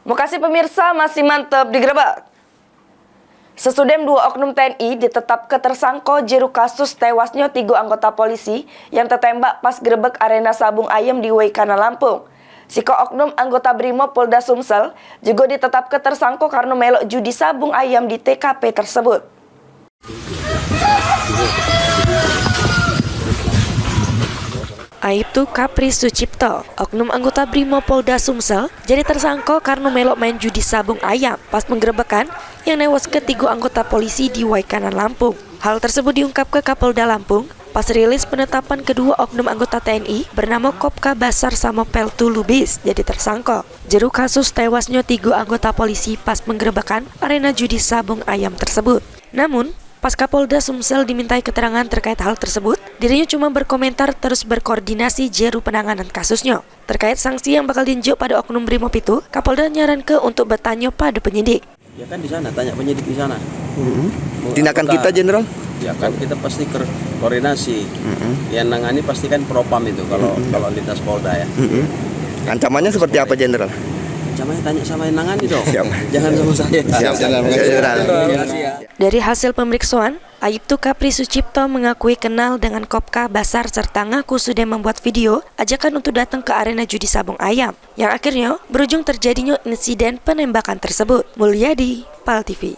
Makasih pemirsa, masih mantep digerebek. Sesudem 2 oknum TNI ditetapkan tersangka jeru kasus tewasnya 3 anggota polisi yang tertembak pas gerebek arena sabung ayam di Waikana, Lampung. Siko oknum anggota Brimo Polda Sumsel juga ditetapkan tersangka karena melok judi sabung ayam di TKP tersebut. Aibtu Kapri Sucipto, oknum anggota Brimo Polda Sumsel, jadi tersangka karena melok main judi sabung ayam pas penggerebekan yang newas ketiga anggota polisi di Waikana, Lampung. Hal tersebut diungkap ke Kapolda Lampung pas rilis penetapan kedua oknum anggota TNI bernama Kopka Basar Samopel Lubis jadi tersangka. Jeru kasus tewasnya 3 anggota polisi pas penggerebekan arena judi sabung ayam tersebut. Namun, pas Kapolda Sumsel dimintai keterangan terkait hal tersebut, dirinya cuma berkomentar terus berkoordinasi jeru penanganan kasusnya. Terkait sanksi yang bakal diinjak pada oknum Brimob itu, Kapolda nyarankan untuk bertanya pada penyidik. Ya kan di sana, tanya penyidik di sana. Tindakan kita, Jenderal? Ya kan kita pasti koordinasi. Yang nangani pasti kan propam itu kalau lintas Polda ya. Ancamannya seperti apa, Jenderal? Ancamannya tanya sama yang nangani dong. Siap. Jangan sama saya. Siap, Jenderal. Dari hasil pemeriksaan, Aibtu Kapri Sucipto mengakui kenal dengan Kopka Basar serta ngaku sudah membuat video ajakan untuk datang ke arena judi sabung ayam, yang akhirnya berujung terjadinya insiden penembakan tersebut. Mulyadi, PAL TV.